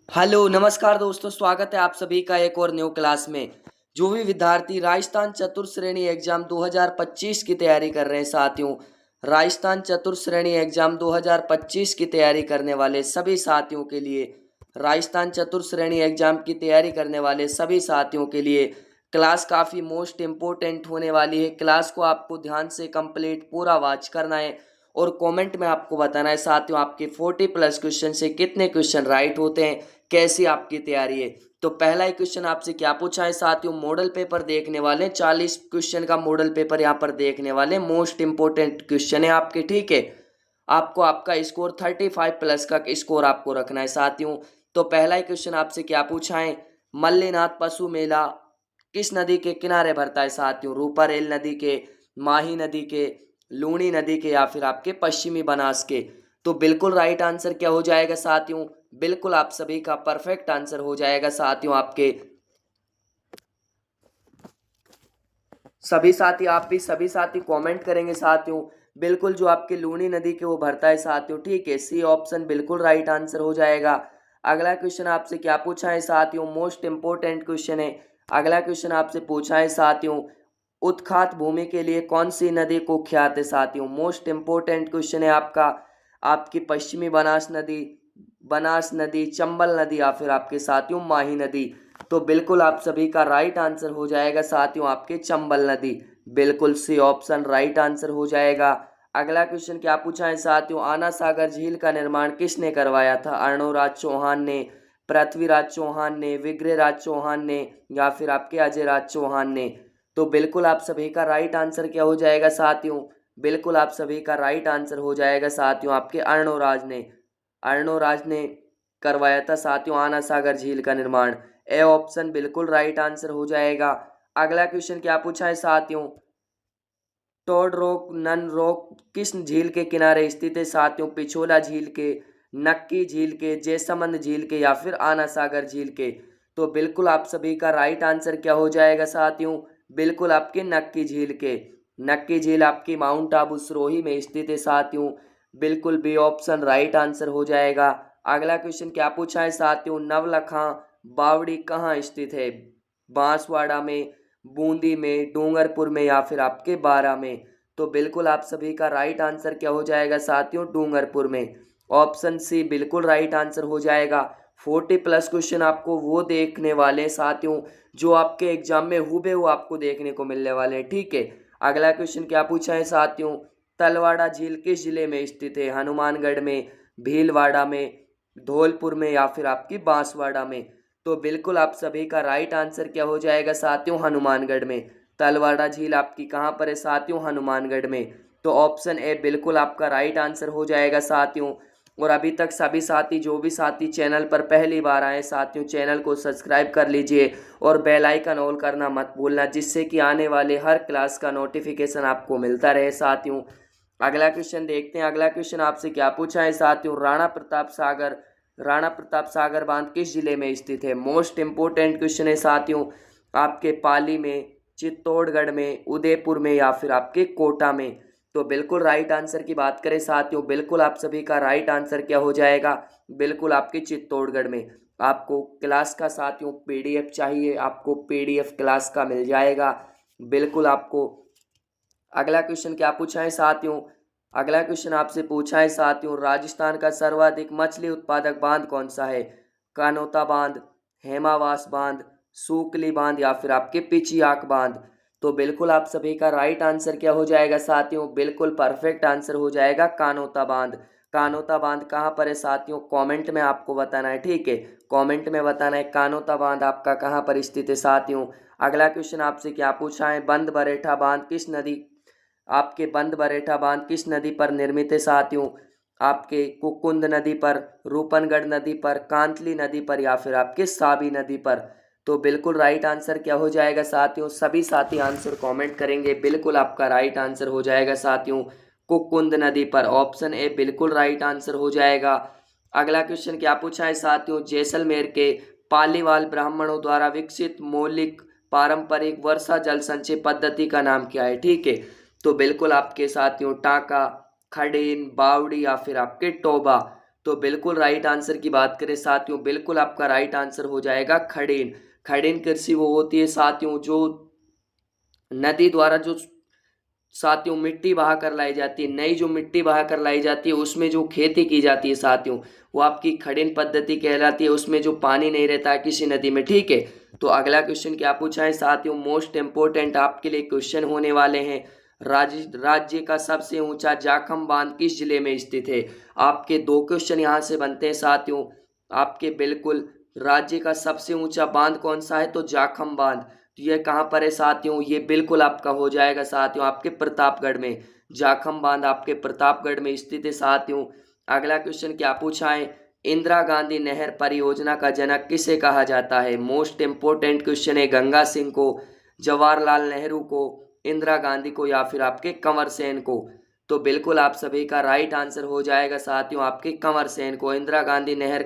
Hello नमस्कार दोस्तों, स्वागत है आप सभी का एक और न्यू क्लास में। जो भी विद्यार्थी राजस्थान चतुर्थ श्रेणी एग्जाम 2025 की तैयारी कर रहे हैं साथियों, राजस्थान चतुर्थ श्रेणी एग्जाम 2025 की तैयारी करने वाले सभी साथियों के लिए, राजस्थान चतुर्थ श्रेणी एग्जाम की तैयारी करने वाले सभी साथियों के लिए क्लास काफ़ी मोस्ट इम्पोर्टेंट होने वाली है। क्लास को आपको ध्यान से कंप्लीट पूरा वॉच करना है और कमेंट में आपको बताना है साथियों आपके 40+ क्वेश्चन से कितने क्वेश्चन राइट होते हैं, कैसी आपकी तैयारी है। तो पहला ही क्वेश्चन आपसे क्या पूछा है साथियों, मॉडल पेपर देखने वाले 40 क्वेश्चन का मॉडल पेपर यहाँ पर देखने वाले, मोस्ट इंपोर्टेंट क्वेश्चन है आपके, ठीक है। आपको आपका स्कोर 35+ का स्कोर आपको रखना है साथियों। तो पहला ही क्वेश्चन आपसे क्या पूछा है, मल्लीनाथ पशु मेला किस नदी के किनारे भरता है साथियों, रूपारेल नदी के, माही नदी के, लूनी नदी के या फिर आपके पश्चिमी बनास के। तो बिल्कुल राइट आंसर क्या हो जाएगा साथियों, बिल्कुल आप सभी का परफेक्ट आंसर हो जाएगा साथियों आपके। सभी साथी आप भी सभी साथी कमेंट करेंगे साथियों, बिल्कुल जो आपके लूनी नदी के वो भरता है साथियों, ठीक है। सी ऑप्शन बिल्कुल राइट आंसर हो जाएगा। अगला क्वेश्चन आपसे क्या पूछा है साथियों, मोस्ट इंपोर्टेंट क्वेश्चन है। अगला क्वेश्चन आपसे पूछा है साथियों, उत्खात भूमि के लिए कौन सी नदी कुख्यात है साथियों, मोस्ट इंपोर्टेंट क्वेश्चन है आपका। आपकी पश्चिमी बनास नदी, चंबल नदी या फिर आपके साथियों माही नदी। तो बिल्कुल आप सभी का राइट आंसर हो जाएगा साथियों आपके चंबल नदी, बिल्कुल सी ऑप्शन राइट आंसर हो जाएगा। अगला क्वेश्चन क्या पूछा है साथियों, आना सागर झील का निर्माण किसने करवाया था, अर्णोराज चौहान ने, पृथ्वीराज चौहान ने, विग्रहराज चौहान ने या फिर आपके अजयराज चौहान ने। तो बिल्कुल आप सभी का राइट आंसर क्या हो जाएगा साथियों, बिल्कुल आप सभी का राइट आंसर हो जाएगा साथियों आपके अर्णोराज ने करवाया था साथियों आना सागर झील का निर्माण। ए ऑप्शन बिल्कुल राइट आंसर हो जाएगा। अगला क्वेश्चन क्या पूछा है साथियों, टोड रॉक नन रॉक किस झील के किनारे स्थित है साथियों, पिछोला झील के, नक्की झील के, जैसमंद झील के या फिर आना सागर झील के। तो बिल्कुल आप सभी का राइट आंसर क्या हो जाएगा साथियों, बिल्कुल आपके नक्की झील के। नक्की झील आपकी माउंट आबू सिरोही में स्थित है साथियों, बिल्कुल बी ऑप्शन राइट आंसर हो जाएगा। अगला क्वेश्चन क्या पूछा है साथियों, नवलखा बावड़ी कहाँ स्थित है, बांसवाड़ा में, बूंदी में, डूंगरपुर में या फिर आपके बारा में। तो बिल्कुल आप सभी का राइट आंसर क्या हो जाएगा साथियों, डूंगरपुर में। ऑप्शन सी बिल्कुल राइट आंसर हो जाएगा। 40+ क्वेश्चन आपको वो देखने वाले हैं साथियों जो आपके एग्जाम में हूबहू आपको देखने को मिलने वाले हैं, ठीक है। अगला क्वेश्चन क्या पूछा है साथियों, तलवाड़ा झील किस जिले में स्थित है, हनुमानगढ़ में, भीलवाड़ा में, धौलपुर में या फिर आपकी बांसवाड़ा में। तो बिल्कुल आप सभी का राइट आंसर क्या हो जाएगा साथियों, हनुमानगढ़ में। तलवाड़ा झील आपकी कहाँ पर है साथियों, हनुमानगढ़ में। तो ऑप्शन ए बिल्कुल आपका राइट आंसर हो जाएगा साथियों। और अभी तक सभी साथी जो भी साथी चैनल पर पहली बार आए साथियों, चैनल को सब्सक्राइब कर लीजिए और बेल आइकन ऑल करना मत भूलना, जिससे कि आने वाले हर क्लास का नोटिफिकेशन आपको मिलता रहे साथियों। अगला क्वेश्चन देखते हैं। अगला क्वेश्चन आपसे क्या पूछा है साथियों, राणा प्रताप सागर बांध किस जिले में स्थित है, मोस्ट इंपोर्टेंट क्वेश्चन है साथियों। आपके पाली में, चित्तौड़गढ़ में, उदयपुर में या फिर आपके कोटा में। तो बिल्कुल राइट आंसर की बात करें साथियों, बिल्कुल आप सभी का राइट आंसर क्या हो जाएगा, बिल्कुल आपके चित्तौड़गढ़ में। आपको क्लास का साथियों पीडीएफ चाहिए, आपको पीडीएफ क्लास का मिल जाएगा, बिल्कुल आपको। अगला क्वेश्चन क्या पूछा है साथियों, अगला क्वेश्चन आपसे पूछा है साथियों, राजस्थान का सर्वाधिक मछली उत्पादक बांध कौन सा है, कानोता बांध, हेमावास बांध, सूकली बांध या फिर आपके पिचियाक बांध। तो बिल्कुल आप सभी का राइट आंसर क्या हो जाएगा साथियों, बिल्कुल परफेक्ट आंसर हो जाएगा कानोता बांध। कानोता बांध कहाँ पर है साथियों, कमेंट में आपको बताना है, ठीक है। कमेंट में बताना है कानोता बांध आपका कहाँ पर स्थित है साथियों। अगला क्वेश्चन आपसे क्या पूछा है, बंद बरेठा बांध किस नदी पर निर्मित है साथियों, आपके कुकुंद नदी पर, रूपनगढ़ नदी पर, कांतली नदी पर या फिर आपके साबी नदी पर। तो बिल्कुल राइट आंसर क्या हो जाएगा साथियों, सभी साथी आंसर कमेंट करेंगे, बिल्कुल आपका राइट आंसर हो जाएगा साथियों कुकुंद नदी पर। ऑप्शन ए बिल्कुल राइट आंसर हो जाएगा। अगला क्वेश्चन क्या पूछा है साथियों, जैसलमेर के पालीवाल ब्राह्मणों द्वारा विकसित मौलिक पारंपरिक वर्षा जल संचय पद्धति का नाम क्या है, ठीक है। तो बिल्कुल आपके साथियों टाका, खडेन, बावड़ी या फिर आपके टोबा। तो बिल्कुल राइट आंसर की बात करें साथियों, बिल्कुल आपका राइट आंसर हो जाएगा खड़ेन। खड़ेन कृषि वो होती है साथियों जो नदी द्वारा जो साथियों मिट्टी बहा कर लाई जाती है, नई जो मिट्टी बहा कर लाई जाती है उसमें जो खेती की जाती है साथियों, वो आपकी खड़ीन पद्धति कहलाती है। उसमें जो पानी नहीं रहता है किसी नदी में, ठीक है। तो अगला क्वेश्चन क्या पूछा है साथियों, मोस्ट इंपोर्टेंट आपके लिए क्वेश्चन होने वाले हैं। राज्य का सबसे ऊंचा जाखम बांध किस जिले में स्थित है? आपके दो क्वेश्चन यहाँ से बनते हैं साथियों आपके। बिल्कुल, राज्य का सबसे ऊंचा बांध कौन सा है? तो जाखम बांध। तो ये कहाँ पर है साथियों? ये बिल्कुल आपका हो जाएगा साथियों आपके प्रतापगढ़ में। जाखम बांध आपके प्रतापगढ़ में स्थित है साथियों। अगला क्वेश्चन क्या पूछा है, इंदिरा गांधी नहर परियोजना का जनक किसे कहा जाता है? मोस्ट इंपोर्टेंट क्वेश्चन है। गंगा सिंह को, जवाहरलाल नेहरू को, इंदिरा गांधी को, या फिर आपके कंवर सेन को? तो बिल्कुल आप सभी का राइट आंसर हो जाएगा साथियों आपके कंवर सेन को। इंदिरा गांधी नहर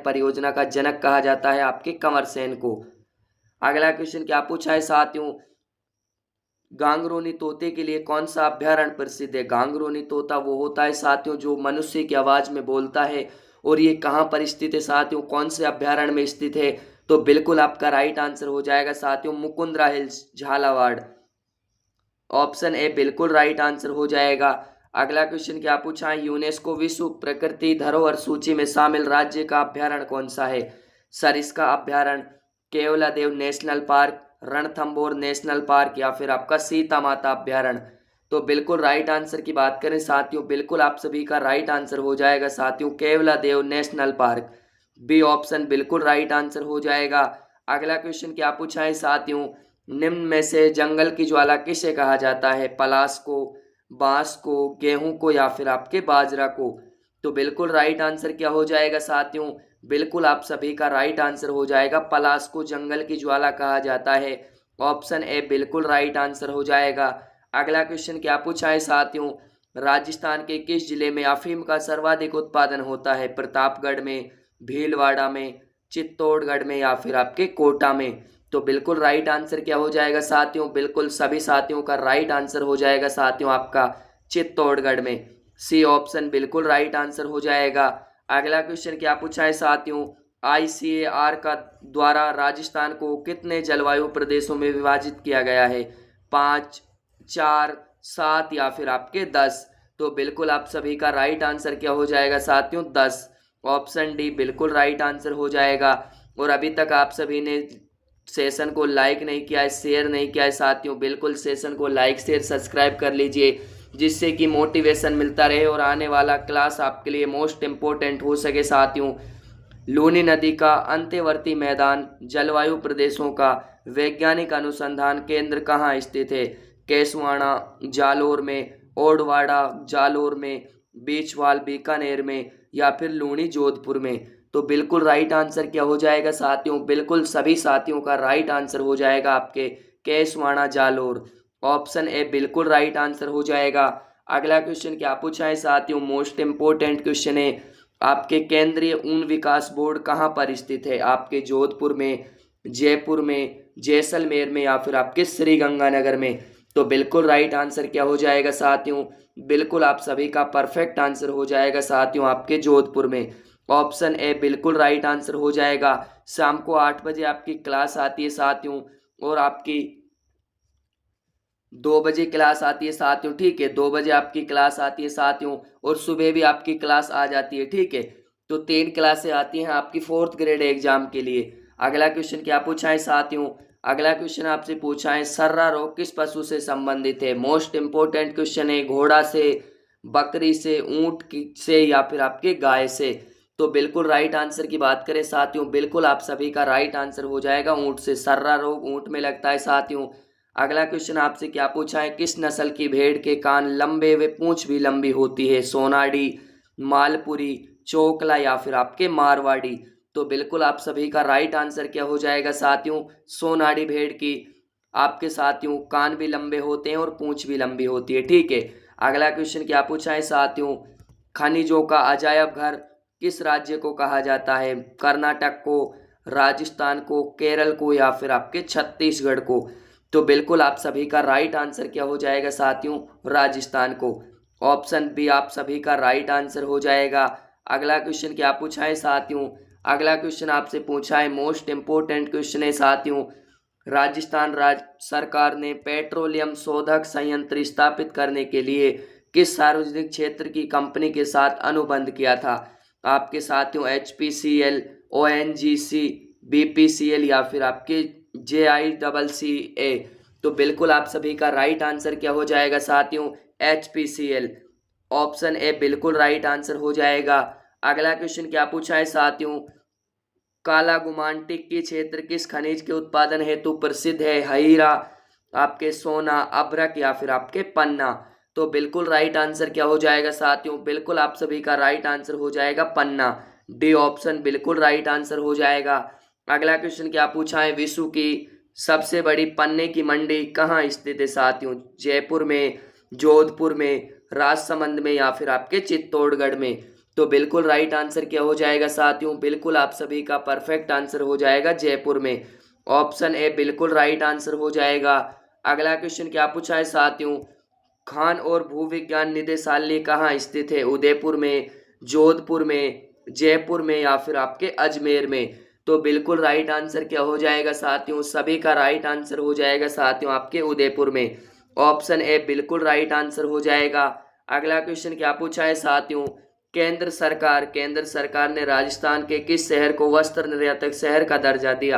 परियोजना का जनक कहा जाता है आपके कंवर सेन को। अगला क्वेश्चन क्या पूछा है साथियों, गांगरोनी तोते के लिए कौन सा अभ्यारण्य प्रसिद्ध है? गांगरोनी तोता वो होता है साथियों जो मनुष्य की आवाज में बोलता है। और ये कहाँ पर स्थित है साथियों, कौन से अभ्यारण्य में स्थित है? तो बिल्कुल आपका राइट आंसर हो जाएगा साथियों Mukundra hills, Jhalawar. Option A बिल्कुल राइट आंसर हो जाएगा। अगला क्वेश्चन क्या पूछा है, यूनेस्को विश्व प्रकृति धरोहर सूची में शामिल राज्य का अभ्यारण्य कौन सा है? सरिस्का अभ्यारण्य, Keoladeo national park, Ranthambore national park, या फिर आपका सीता माता अभ्यारण्य? तो बिल्कुल राइट आंसर की बात करें साथियों, बिल्कुल आप सभी का राइट आंसर हो जाएगा साथियों Keoladeo national park. B option बिल्कुल राइट आंसर हो जाएगा। अगला क्वेश्चन क्या पूछा है साथियों, निम्न में से जंगल की ज्वाला किसे कहा जाता है? पलाश को, बांस को, गेहूं को, या फिर आपके बाजरा को? तो बिल्कुल राइट आंसर क्या हो जाएगा साथियों, बिल्कुल आप सभी का राइट आंसर हो जाएगा पलाश को जंगल की ज्वाला कहा जाता है। ऑप्शन ए बिल्कुल राइट आंसर हो जाएगा। अगला क्वेश्चन क्या पूछा है साथियों, राजस्थान के किस जिले में अफीम का सर्वाधिक उत्पादन होता है? प्रतापगढ़ में, भीलवाड़ा में, चित्तौड़गढ़ में, या फिर आपके कोटा में? तो बिल्कुल राइट आंसर क्या हो जाएगा साथियों, बिल्कुल सभी साथियों का राइट आंसर हो जाएगा साथियों आपका चित्तौड़गढ़ में। सी ऑप्शन बिल्कुल राइट आंसर हो जाएगा। अगला क्वेश्चन क्या पूछा है साथियों, ICAR का द्वारा राजस्थान को कितने जलवायु प्रदेशों में विभाजित किया गया है? 5, 4, 7, या फिर आपके 10? तो बिल्कुल आप सभी का राइट आंसर क्या हो जाएगा साथियों, 10। ऑप्शन डी बिल्कुल राइट आंसर हो जाएगा। और अभी तक आप सभी ने सेशन को लाइक नहीं किया है, शेयर नहीं किया है साथियों, बिल्कुल सेशन को लाइक शेयर सब्सक्राइब कर लीजिए, जिससे कि मोटिवेशन मिलता रहे और आने वाला क्लास आपके लिए मोस्ट इम्पोर्टेंट हो सके साथियों। लूनी नदी का अंत्यवर्ती मैदान जलवायु प्रदेशों का वैज्ञानिक अनुसंधान केंद्र कहाँ स्थित है? केसवाड़ा जालोर में, ओडवाड़ा जालोर में, बीचवाल बीकानेर में, या फिर लूनी जोधपुर में? तो बिल्कुल राइट आंसर क्या हो जाएगा साथियों, बिल्कुल सभी साथियों का राइट आंसर हो जाएगा आपके केसवाड़ा जालोर। ऑप्शन ए बिल्कुल राइट आंसर हो जाएगा। अगला क्वेश्चन क्या पूछा है साथियों, मोस्ट इंपोर्टेंट क्वेश्चन है, आपके केंद्रीय ऊन विकास बोर्ड कहाँ पर स्थित है? आपके जोधपुर में, जयपुर में, जैसलमेर में, या फिर आपके श्रीगंगानगर में? तो बिल्कुल राइट आंसर क्या हो जाएगा साथियों, बिल्कुल आप सभी का परफेक्ट आंसर हो जाएगा साथियों आपके जोधपुर में। ऑप्शन ए बिल्कुल राइट आंसर हो जाएगा। शाम को 8 बजे आपकी क्लास आती है साथियों, और आपकी 2 बजे क्लास आती है साथियों, ठीक है, 2 बजे आपकी क्लास आती है साथियों, और सुबह भी आपकी क्लास आ जाती है, ठीक है। तो 3 क्लासें आती हैं आपकी 4th ग्रेड एग्जाम के लिए। अगला क्वेश्चन क्या पूछा है साथियों, अगला क्वेश्चन आपसे पूछा है सर्रा रोग किस पशु से संबंधित है? मोस्ट इंपोर्टेंट क्वेश्चन है, घोड़ा से, बकरी से, ऊंट से, या फिर आपके गाय से? तो बिल्कुल राइट आंसर की बात करें साथियों, बिल्कुल आप सभी का राइट आंसर हो जाएगा ऊंट से। सर्रा रोग ऊंट में लगता है साथियों। अगला क्वेश्चन आपसे क्या पूछा है, किस नस्ल की भेड़ के कान लंबे व पूंछ भी लंबी होती है? सोनाडी, मालपुरी, चोकला, या फिर आपके मारवाड़ी? तो बिल्कुल आप सभी का राइट आंसर क्या हो जाएगा साथियों, सोनाडी भेड़ की आपके साथियों कान भी लंबे होते हैं और पूंछ भी लंबी होती है, ठीक है। अगला क्वेश्चन क्या पूछा है साथियों, खनिजों का अजायब घर किस राज्य को कहा जाता है? कर्नाटक को, राजस्थान को, केरल को, या फिर आपके छत्तीसगढ़ को? तो बिल्कुल आप सभी का राइट आंसर क्या हो जाएगा साथियों, राजस्थान को। ऑप्शन बी आप सभी का राइट आंसर हो जाएगा। अगला क्वेश्चन क्या पूछा है साथियों, अगला क्वेश्चन आपसे पूछा है, मोस्ट इंपोर्टेंट क्वेश्चन है साथियों, राजस्थान राज्य सरकार ने पेट्रोलियम शोधक संयंत्र स्थापित करने के लिए किस सार्वजनिक क्षेत्र की कंपनी के साथ अनुबंध किया था। आपके साथियों HPCL, ONGC, BPCL या फिर आपके JICCA। तो बिल्कुल आप सभी का राइट आंसर क्या हो जाएगा साथियों, HPCL। ऑप्शन ए बिल्कुल राइट आंसर हो जाएगा। अगला क्वेश्चन क्या पूछा है साथियों, काला गुमांटिक की क्षेत्र किस खनिज के उत्पादन हेतु प्रसिद्ध है। हीरा, आपके सोना, अभ्रक या फिर आपके पन्ना। तो बिल्कुल राइट आंसर क्या हो जाएगा साथियों, बिल्कुल आप सभी का राइट आंसर हो जाएगा पन्ना। डी ऑप्शन बिल्कुल राइट आंसर हो जाएगा। अगला क्वेश्चन क्या पूछा है, विश्व की सबसे बड़ी पन्ने की मंडी कहाँ स्थित है साथियों। जयपुर में, जोधपुर में, राजसमंद में या फिर आपके चित्तौड़गढ़ में। तो बिल्कुल राइट आंसर क्या हो जाएगा साथियों, बिल्कुल आप सभी का परफेक्ट आंसर हो जाएगा जयपुर में। ऑप्शन ए बिल्कुल राइट आंसर हो जाएगा। अगला क्वेश्चन क्या पूछा है साथियों, खान और भूविज्ञान निदेशालय कहाँ स्थित है। उदयपुर में, जोधपुर में, जयपुर में या फिर आपके अजमेर में। तो बिल्कुल राइट आंसर क्या हो जाएगा साथियों, सभी का राइट आंसर हो जाएगा साथियों आपके उदयपुर में। ऑप्शन ए बिल्कुल राइट आंसर हो जाएगा। अगला क्वेश्चन क्या पूछा है साथियों, केंद्र सरकार ने राजस्थान के किस शहर को वस्त्र निर्यातक शहर का दर्जा दिया।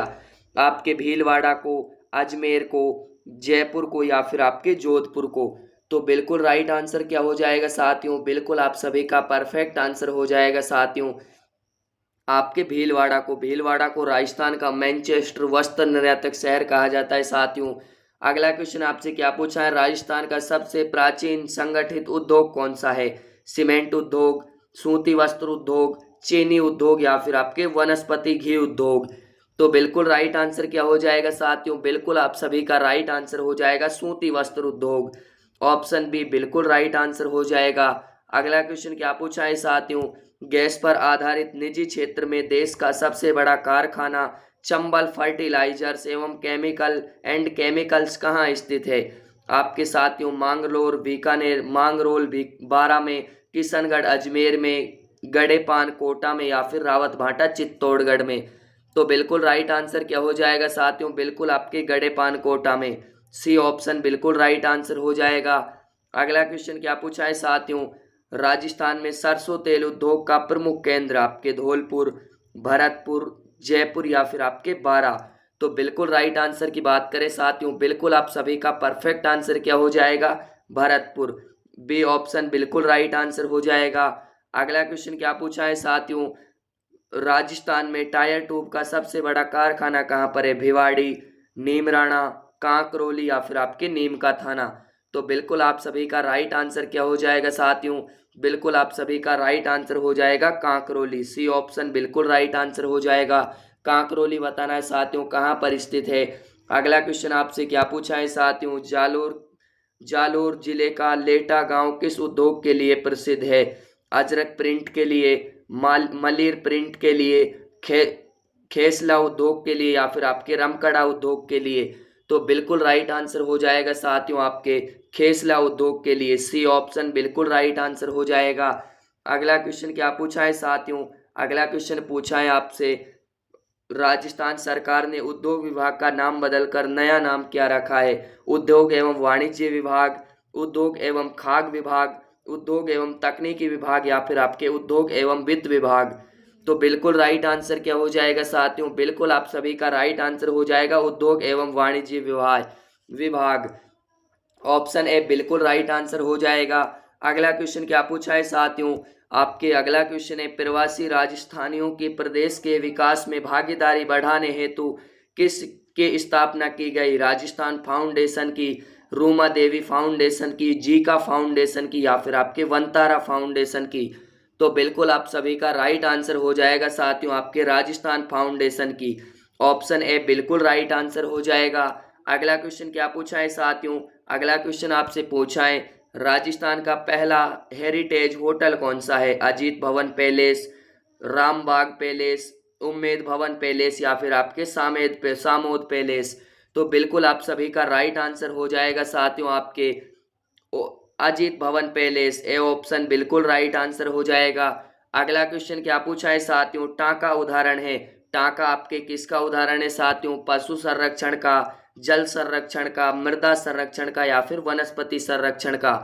आपके भीलवाड़ा को, अजमेर को, जयपुर को या फिर आपके जोधपुर को। तो बिल्कुल राइट आंसर क्या हो जाएगा साथियों, बिल्कुल आप सभी का परफेक्ट आंसर हो जाएगा साथियों आपके भीलवाड़ा को राजस्थान का मैनचेस्टर वस्त्र निर्यातक शहर कहा जाता है साथियों। अगला क्वेश्चन आपसे क्या पूछा है, राजस्थान का सबसे प्राचीन संगठित उद्योग कौन सा है। सीमेंट उद्योग, सूती वस्त्र उद्योग, चीनी उद्योग या फिर आपके वनस्पति घी उद्योग। तो बिल्कुल राइट आंसर क्या हो जाएगा साथियों, बिल्कुल आप सभी का राइट आंसर हो जाएगा सूती वस्त्र उद्योग। ऑप्शन बी बिल्कुल राइट आंसर हो जाएगा। अगला क्वेश्चन क्या पूछा है साथियों, गैस पर आधारित निजी क्षेत्र में देश का सबसे बड़ा कारखाना चंबल फर्टिलाइजर्स एवं केमिकल्स कहाँ स्थित है। आपके साथियों मांगलोर, बीकानेर, मांगरोल, बारा में, किशनगढ़, अजमेर में, गड़ेपान, कोटा में या फिर रावतभाटा, चित्तौड़गढ़ में। तो बिल्कुल राइट आंसर क्या हो जाएगा साथियों, बिल्कुल आपके गड़ेपान, कोटा में। सी ऑप्शन बिल्कुल राइट आंसर हो जाएगा। अगला क्वेश्चन क्या पूछा है साथियों, राजस्थान में सरसों तेल उद्योग का प्रमुख केंद्र आपके धौलपुर, भरतपुर, जयपुर या फिर आपके बारा। तो बिल्कुल राइट आंसर की बात करें साथियों, बिल्कुल आप सभी का परफेक्ट आंसर क्या हो जाएगा, भरतपुर। बी ऑप्शन बिल्कुल राइट आंसर हो जाएगा। अगला क्वेश्चन क्या पूछा है साथियों, राजस्थान में टायर ट्यूब का सबसे बड़ा कारखाना कहाँ पर है। भिवाड़ी, नीमराणा, कांकरोली या फिर आपके नीम का थाना। तो बिल्कुल आप सभी का राइट आंसर क्या हो जाएगा साथियों, बिल्कुल आप सभी का राइट आंसर हो जाएगा कांकरोली। सी ऑप्शन बिल्कुल राइट आंसर हो जाएगा। कांकरोली बताना है साथियों कहाँ पर स्थित है। अगला क्वेश्चन आपसे क्या पूछा है साथियों, जालोर जिले का लेटा गांव किस उद्योग के लिए प्रसिद्ध है। अजरक प्रिंट के लिए, मलिर प्रिंट के लिए, खेसला उद्योग के लिए या फिर आपके रमकड़ा उद्योग के लिए। तो बिल्कुल राइट आंसर हो जाएगा साथियों आपके खेसला उद्योग के लिए। सी ऑप्शन बिल्कुल राइट आंसर हो जाएगा। अगला क्वेश्चन क्या पूछा है साथियों, अगला क्वेश्चन पूछा है आपसे, राजस्थान सरकार ने उद्योग विभाग का नाम बदलकर नया नाम क्या रखा है। उद्योग एवं वाणिज्य विभाग, उद्योग एवं खाद्य विभाग, उद्योग एवं तकनीकी विभाग या फिर आपके उद्योग एवं वित्त विभाग। तो बिल्कुल राइट आंसर क्या हो जाएगा साथियों, बिल्कुल आप सभी का राइट आंसर हो जाएगा उद्योग एवं वाणिज्य विभाग। ऑप्शन ए बिल्कुल राइट आंसर हो जाएगा। अगला क्वेश्चन क्या पूछा है साथियों, आपके अगला क्वेश्चन है, प्रवासी राजस्थानियों के प्रदेश के विकास में भागीदारी बढ़ाने हेतु किस के स्थापना की गई। राजस्थान फाउंडेशन की, रूमा देवी फाउंडेशन की, जीका फाउंडेशन की या फिर आपके वंतारा फाउंडेशन की। तो बिल्कुल आप सभी का राइट आंसर हो जाएगा साथियों आपके राजस्थान फाउंडेशन की। ऑप्शन ए बिल्कुल राइट आंसर हो जाएगा। अगला क्वेश्चन क्या पूछा है साथियों, अगला क्वेश्चन आपसे पूछा है, राजस्थान का पहला हेरिटेज होटल कौन सा है। अजीत भवन पैलेस, रामबाग पैलेस, उम्मेद भवन पैलेस या फिर आपके सामोद पैलेस। तो बिल्कुल आप सभी का राइट आंसर हो जाएगा साथियों आपके अजीत भवन पैलेस, ए ऑप्शन बिल्कुल राइट आंसर हो जाएगा। अगला क्वेश्चन क्या पूछा है साथियों, टांका उदाहरण है। टांका आपके किसका उदाहरण है साथियों, पशु संरक्षण का, जल संरक्षण का, मृदा संरक्षण का या फिर वनस्पति संरक्षण का।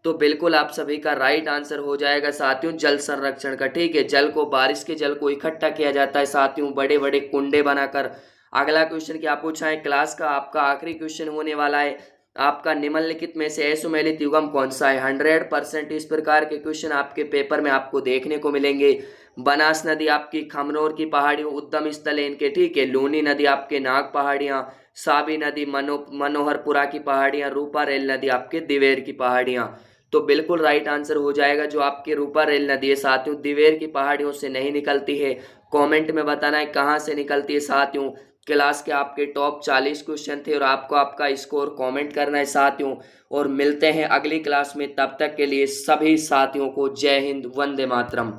तो बिल्कुल आप सभी का राइट आंसर हो जाएगा साथियों जल संरक्षण का। ठीक है, जल को, बारिश के जल को इकट्ठा किया जाता है साथियों बड़े बड़े कुंडे बनाकर। अगला क्वेश्चन क्या पूछा है क्लास का, आपका आखिरी क्वेश्चन होने वाला है। आपका निम्नलिखित में से असुमेलित युग्म कौन सा है। 100% इस प्रकार के क्वेश्चन आपके पेपर में आपको देखने को मिलेंगे। बनास नदी आपकी खमनोर की पहाड़ियों उद्गम स्थल है इनके। ठीक है, लूनी नदी आपके नाग पहाड़ियां, साबी नदी मनोहरपुरा की पहाड़ियां, रूपा रेल नदी आपके दिवेर की पहाड़ियां। तो बिल्कुल राइट आंसर हो जाएगा जो आपके रूपा रेल नदी है साथियों, दिवेर की पहाड़ियों से नहीं निकलती है। कमेंट में बताना है कहाँ से निकलती है साथियों। क्लास के आपके टॉप 40 क्वेश्चन थे और आपको आपका स्कोर कमेंट करना है साथियों। और मिलते हैं अगली क्लास में, तब तक के लिए सभी साथियों को जय हिंद, वंदे मातरम।